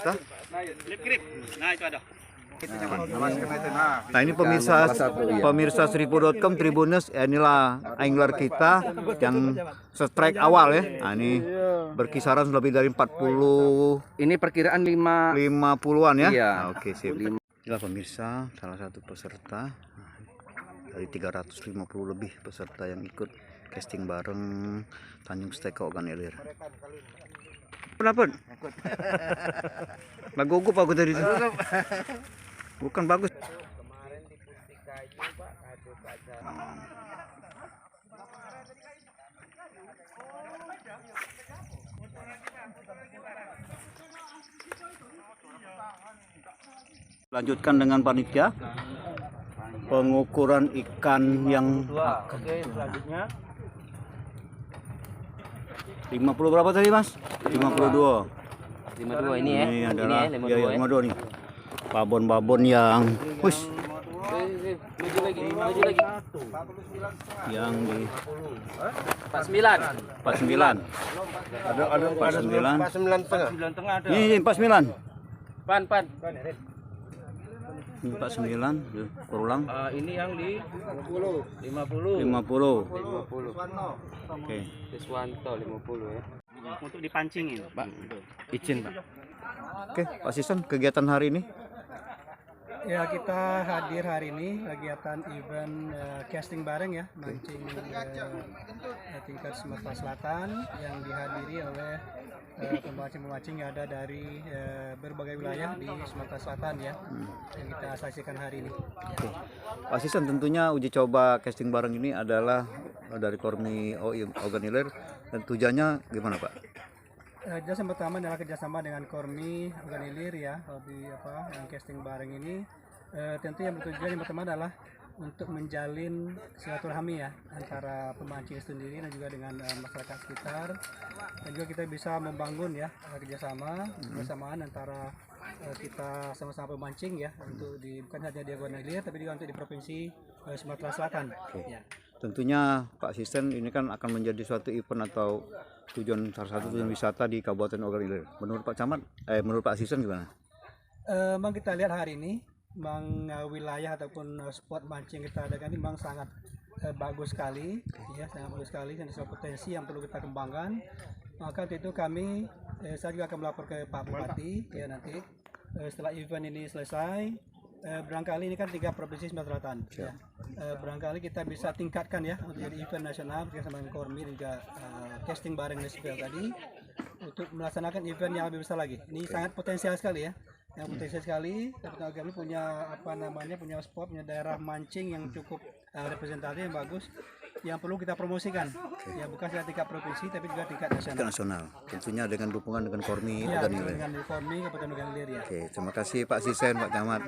peserta. Nah, itu ada. Nah ini pemirsa Seribu.com Tribunnews, inilah angler kita yang strike awal ya. Nah ini berkisaran lebih dari 40. Ini perkiraan 50-an ya. Iya. Nah, oke sip. Inilah pemirsa salah satu peserta dari 350 lebih peserta yang ikut casting bareng Tanjung Steko Organilir. Kenapa? Lah gugup aku tadi itu. Bukan bagus. Kemarin di Putih Kayu, Pak, ada acara. Lanjutkan dengan panitia pengukuran ikan yang Oke, selanjutnya 50 berapa tadi Mas? 52. 52 ini ya. Ini adalah ini ya, 52 nih. Babon-babon yang push Maju lagi. yang di 49. 49. ada 49. 49 tengah. Ini 49. Pan. Ini 49. Yuk, berulang. Ini yang di 50. 50. 50. Oke. Siswanto 50 ya. Untuk dipancingin, Pak. Izin, Pak. Oke, Pak Sison, kegiatan hari ini? Ya, kita hadir hari ini kegiatan event casting bareng ya, mancing tingkat Sumatera Selatan yang dihadiri oleh pemancing-pemancing yang ada dari berbagai wilayah di Sumatera Selatan ya, yang kita saksikan hari ini. Oke. Pak Sison, tentunya uji coba casting bareng ini adalah dari Kormi Organilir dan tujuannya gimana Pak? Kerjasama pertama adalah kerjasama dengan Kormi Organilir ya, yang casting bareng ini tentu yang bertujuan yang pertama adalah untuk menjalin silaturahmi ya antara pemancing sendiri dan juga dengan masyarakat sekitar, dan juga kita bisa membangun ya kerjasama kebersamaan antara kita sama-sama pemancing ya, untuk bukan hanya di Organilir tapi juga untuk di provinsi Sumatera Selatan. Ya. Tentunya Pak Sison ini kan akan menjadi suatu event atau salah satu tujuan wisata di Kabupaten Organilir. Menurut Pak Camat, menurut Pak Sison gimana? Memang kita lihat hari ini, memang wilayah ataupun spot mancing kita ada ini memang sangat bagus sekali, ya sangat bagus sekali, dan ada potensi yang perlu kita kembangkan. Maka itu kami, saya juga akan melapor ke Pak Bupati ya nanti setelah event ini selesai. Barangkali ini kan 3 provinsi Sumatera Selatan. Ya. Barangkali kita bisa tingkatkan ya untuk jadi event nasional bersama dengan Kormi dan juga casting bareng Nespel tadi untuk melaksanakan event yang lebih besar lagi. Ini sangat potensial sekali ya. Yang potensial sekali, kami punya punya spot, punya daerah mancing yang cukup representatif yang bagus, yang perlu kita promosikan. Ya bukan saja tingkat provinsi tapi juga tingkat nasional. Tentunya dengan dukungan dengan Kormi Ya, Organilir. dengan Kormi Kabupaten Organilir ya. Oke, terima kasih Pak Sison, Pak Camat.